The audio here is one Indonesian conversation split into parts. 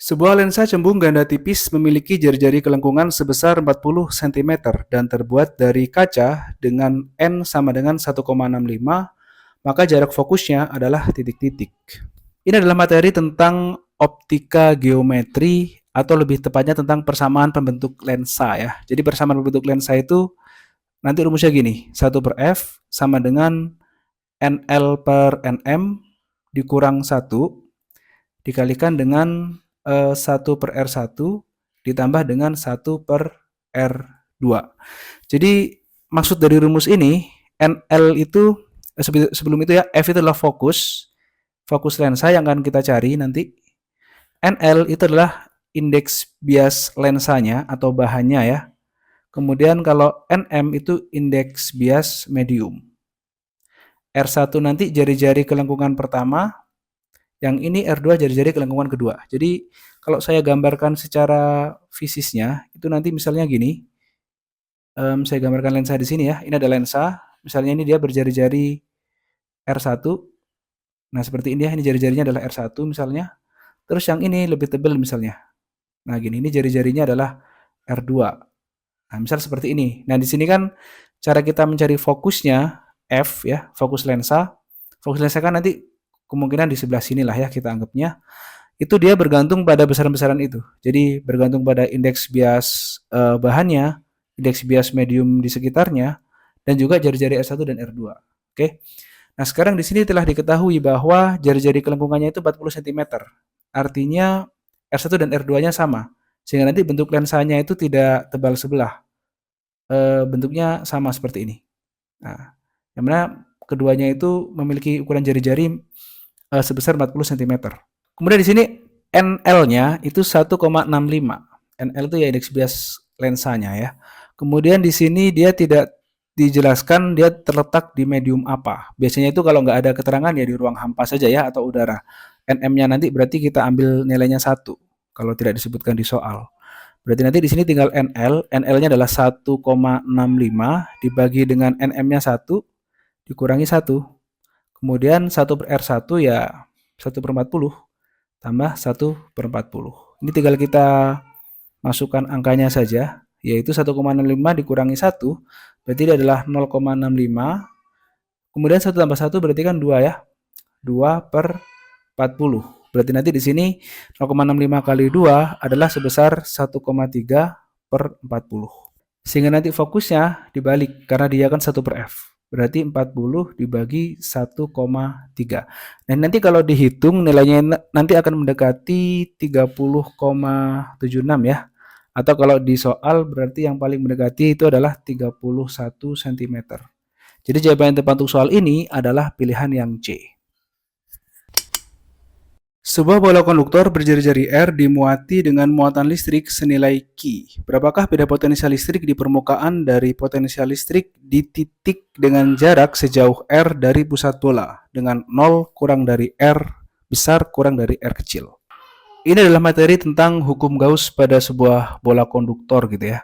Sebuah lensa cembung ganda tipis memiliki jari-jari kelengkungan sebesar 40 cm dan terbuat dari kaca dengan N sama dengan 1,65, maka jarak fokusnya adalah titik-titik. Ini adalah materi tentang optika geometri atau lebih tepatnya tentang persamaan pembentuk lensa ya. Jadi persamaan pembentuk lensa itu nanti rumusnya gini, 1 per F sama dengan NL per NM dikurang 1 dikalikan dengan 1 per R1 ditambah dengan 1 per R2. Jadi maksud dari rumus ini, NL itu sebelum itu ya, F itu adalah fokus lensa yang akan kita cari nanti. NL itu adalah indeks bias lensanya atau bahannya ya. Kemudian kalau NM itu indeks bias medium. R1 nanti jari-jari kelengkungan pertama, yang ini R2 jari-jari kelengkungan kedua. Jadi kalau saya gambarkan secara fisisnya, itu nanti misalnya gini, saya gambarkan lensa di sini ya. Ini ada lensa, misalnya ini dia berjari-jari R1. Nah seperti ini ya, ini jari-jarinya adalah R1 misalnya. Terus yang ini lebih tebal misalnya. Nah gini, ini jari-jarinya adalah R2. Nah misal seperti ini. Nah di sini kan cara kita mencari fokusnya F ya, fokus lensa. Fokus lensa kan nanti kemungkinan di sebelah sini lah ya kita anggapnya. Itu dia bergantung pada besaran-besaran itu. Jadi bergantung pada indeks bias bahannya, indeks bias medium di sekitarnya, dan juga jari-jari R1 dan R2. Oke. Nah, sekarang di sini telah diketahui bahwa jari-jari kelengkungannya itu 40 cm. Artinya R1 dan R2-nya sama. Sehingga nanti bentuk lensanya itu tidak tebal sebelah. Bentuknya sama seperti ini. Nah, yang mana keduanya itu memiliki ukuran jari-jari sebesar 40 cm. Kemudian di sini NL-nya itu 1,65. NL itu ya indeks bias lensanya ya. Kemudian di sini dia tidak dijelaskan dia terletak di medium apa. Biasanya itu kalau nggak ada keterangan ya di ruang hampa saja ya atau udara. NM-nya nanti berarti kita ambil nilainya 1 kalau tidak disebutkan di soal. Berarti nanti di sini tinggal NL, NL-nya adalah 1,65 dibagi dengan NM-nya 1 dikurangi 1. Kemudian 1 per R1 ya 1 per 40 tambah 1 per 40. Ini tinggal kita masukkan angkanya saja, yaitu 1,65 dikurangi 1, berarti ini adalah 0,65. Kemudian 1 tambah 1 berarti kan 2 ya, 2 per 40. Berarti nanti di sini 0,65 kali 2 adalah sebesar 1,3 per 40. Sehingga nanti fokusnya dibalik, karena dia kan 1 per F. Berarti 40 dibagi 1,3. Dan nanti kalau dihitung nilainya nanti akan mendekati 30,76 ya. Atau kalau di soal berarti yang paling mendekati itu adalah 31 cm. Jadi jawaban yang tepat untuk soal ini adalah pilihan yang C. Sebuah bola konduktor berjari-jari R dimuati dengan muatan listrik senilai Q. Berapakah beda potensial listrik di permukaan dari potensial listrik di titik dengan jarak sejauh R dari pusat bola dengan 0 kurang dari R besar kurang dari R kecil. Ini adalah materi tentang hukum Gauss pada sebuah bola konduktor gitu ya.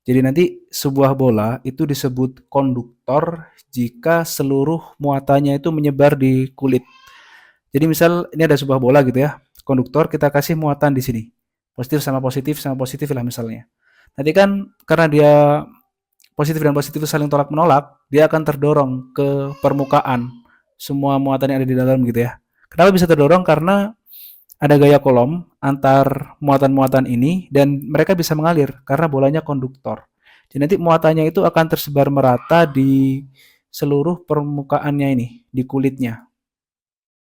Jadi nanti sebuah bola itu disebut konduktor jika seluruh muatannya itu menyebar di kulit. Jadi misal ini ada sebuah bola gitu ya, konduktor kita kasih muatan di sini. Positif sama positif lah misalnya. Nanti kan karena dia positif dan positif saling tolak menolak, dia akan terdorong ke permukaan semua muatan yang ada di dalam gitu ya. Kenapa bisa terdorong? Karena ada gaya Coulomb antar muatan-muatan ini dan mereka bisa mengalir karena bolanya konduktor. Jadi nanti muatannya itu akan tersebar merata di seluruh permukaannya ini, di kulitnya.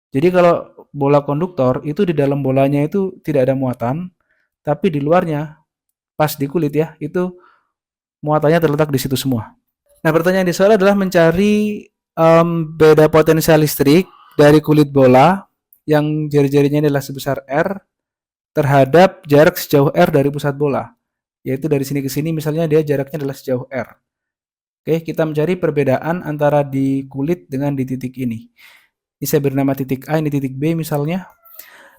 Jadi kalau bola konduktor itu di dalam bolanya itu tidak ada muatan, tapi di luarnya pas di kulit ya itu muatannya terletak di situ semua. Nah pertanyaan di soal adalah mencari beda potensial listrik dari kulit bola yang jari-jarinya adalah sebesar R terhadap jarak sejauh R dari pusat bola. Yaitu dari sini ke sini misalnya dia jaraknya adalah sejauh R. Oke, kita mencari perbedaan antara di kulit dengan di titik ini. Ini saya beri nama titik A, ini titik B misalnya.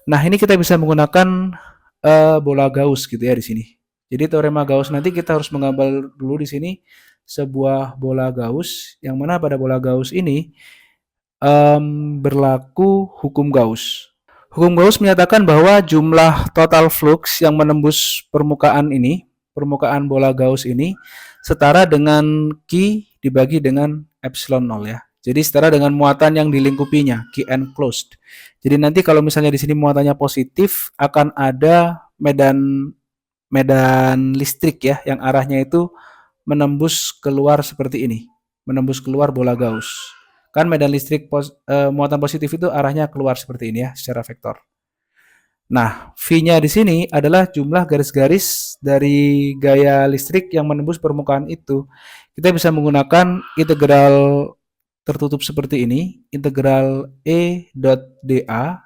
Nah, ini kita bisa menggunakan bola Gauss gitu ya di sini. Jadi teorema Gauss nanti kita harus menggambar dulu di sini sebuah bola Gauss yang mana pada bola Gauss ini berlaku hukum Gauss. Hukum Gauss menyatakan bahwa jumlah total flux yang menembus permukaan ini, permukaan bola Gauss ini, setara dengan Q dibagi dengan epsilon 0 ya. Jadi setara dengan muatan yang dilingkupinya, Q enclosed. Jadi nanti kalau misalnya di sini muatannya positif, akan ada medan medan listrik ya, yang arahnya itu menembus keluar seperti ini, menembus keluar bola Gauss. Kan medan listrik muatan positif itu arahnya keluar seperti ini ya, secara vektor. Nah, V-nya di sini adalah jumlah garis-garis dari gaya listrik yang menembus permukaan itu. Kita bisa menggunakan integral tertutup seperti ini, integral E dot dA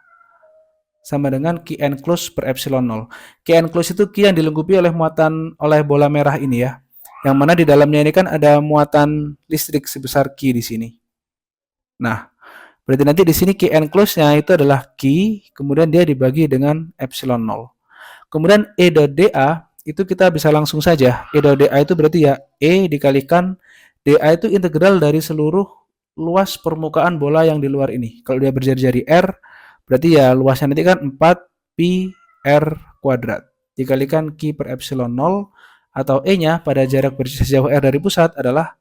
sama dengan Q enclosed per epsilon 0. Q enclosed itu Q yang dilengkapi oleh muatan oleh bola merah ini ya. Yang mana di dalamnya ini kan ada muatan listrik sebesar Q di sini. Nah, berarti nanti di sini Q enclosed-nya itu adalah Q, kemudian dia dibagi dengan epsilon 0. Kemudian E dot dA itu kita bisa langsung saja. E dot dA itu berarti ya E dikalikan dA itu integral dari seluruh luas permukaan bola yang di luar ini. Kalau dia berjari-jari R, berarti ya luasnya nanti kan 4 pi R kuadrat. Dikalikan Q per epsilon 0 atau E-nya pada jarak sejauh R dari pusat adalah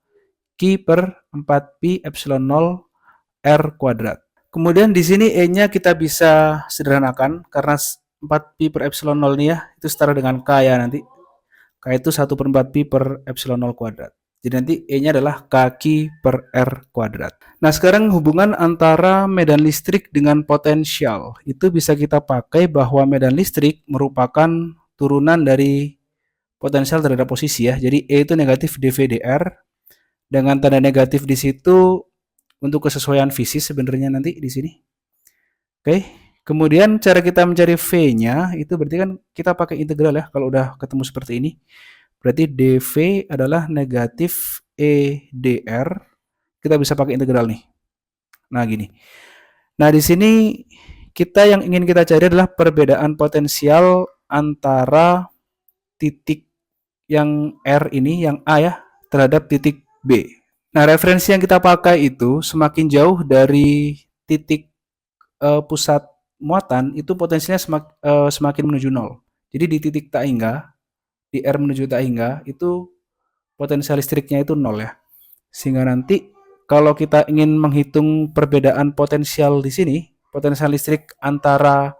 Q per 4 pi epsilon 0 R kuadrat. Kemudian di sini E-nya kita bisa sederhanakan karena 4pi per epsilon 0 ini ya, itu setara dengan K ya nanti. K itu 1 per 4pi per epsilon 0 kuadrat. Jadi nanti E-nya adalah Kq per R kuadrat. Nah sekarang hubungan antara medan listrik dengan potensial. Itu bisa kita pakai bahwa medan listrik merupakan turunan dari potensial terhadap posisi ya. Jadi E itu negatif dV dR. Dengan tanda negatif di situ untuk kesesuaian fisik sebenarnya nanti di sini. Oke. Kemudian cara kita mencari V-nya itu berarti kan kita pakai integral ya kalau udah ketemu seperti ini. Berarti dV adalah negatif E dR. Kita bisa pakai integral nih. Nah, gini. Nah, di sini kita yang ingin kita cari adalah perbedaan potensial antara titik yang R ini, yang A ya, terhadap titik B. Nah, referensi yang kita pakai itu semakin jauh dari titik pusat muatan itu potensinya semakin menuju nol. Jadi di titik tak hingga, di R menuju tak hingga, itu potensial listriknya itu nol ya. Sehingga nanti kalau kita ingin menghitung perbedaan potensial di sini, potensial listrik antara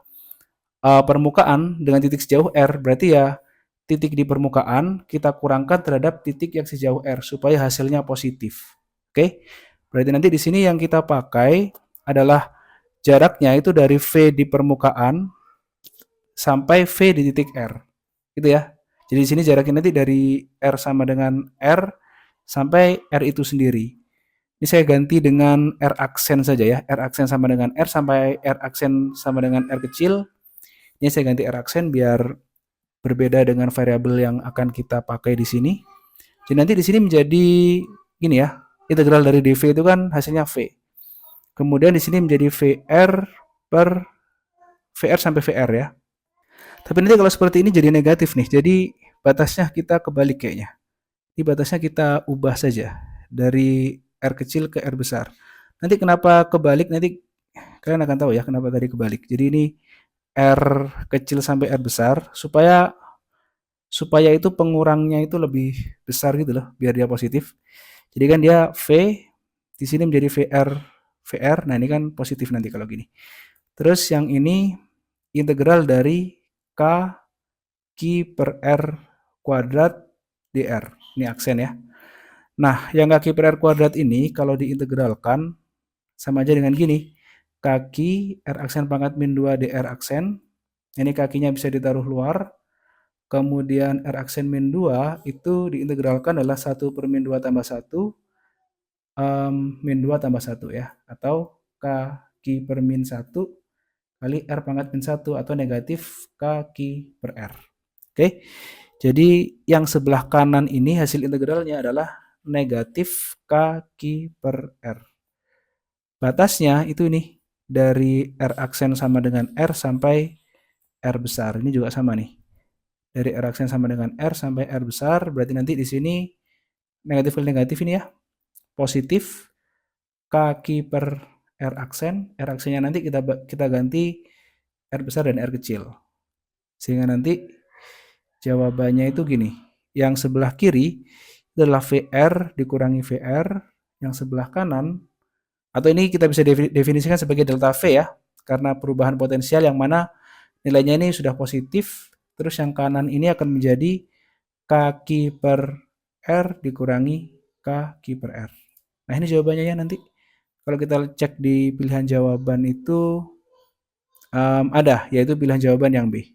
permukaan dengan titik sejauh R, berarti ya titik di permukaan kita kurangkan terhadap titik yang sejauh R supaya hasilnya positif. Oke? Berarti nanti di sini yang kita pakai adalah jaraknya itu dari V di permukaan sampai V di titik R. Gitu ya. Jadi di sini jaraknya nanti dari R sama dengan R sampai R itu sendiri. Ini saya ganti dengan R aksen saja ya. R aksen sama dengan R sampai R aksen sama dengan R kecil. Ini saya ganti R aksen biar berbeda dengan variabel yang akan kita pakai di sini. Jadi nanti di sini menjadi gini ya. Integral dari dV itu kan hasilnya V. Kemudian di sini menjadi VR per VR sampai VR ya. Tapi nanti kalau seperti ini jadi negatif nih. Jadi batasnya kita kebalik kayaknya. Ini batasnya kita ubah saja dari R kecil ke R besar. Nanti kenapa kebalik nanti kalian akan tahu ya kenapa tadi kebalik. Jadi ini R kecil sampai R besar supaya itu pengurangnya itu lebih besar gitu loh biar dia positif. Jadi kan dia V di sini menjadi VR. Nah, ini kan positif nanti kalau gini. Terus yang ini integral dari K Q per R kuadrat dr. Ini aksen ya. Nah, yang K Q per R kuadrat ini kalau diintegralkan sama aja dengan gini. Kaki R aksen pangkat min 2 dr aksen. Ini kakinya bisa ditaruh luar. Kemudian R aksen min 2 itu diintegralkan adalah 1 per min 2 tambah 1 min 2 tambah 1 ya. Atau K per min 1 kali R pangkat min 1 atau negatif K per R. Oke. Jadi yang sebelah kanan ini hasil integralnya adalah negatif K per R. Batasnya itu nih dari R aksen sama dengan R sampai R besar. Ini juga sama nih. Dari R aksen sama dengan R sampai R besar, berarti nanti di sini negatif kali negatif ini ya. Positif K per R aksen. R aksennya nanti kita ganti R besar dan R kecil. Sehingga nanti jawabannya itu gini. Yang sebelah kiri adalah VR dikurangi VR, yang sebelah kanan, atau ini kita bisa definisikan sebagai delta V ya, karena perubahan potensial yang mana nilainya ini sudah positif, terus yang kanan ini akan menjadi K per R dikurangi K per R. Nah ini jawabannya ya nanti. Kalau kita cek di pilihan jawaban itu ada, yaitu pilihan jawaban yang B.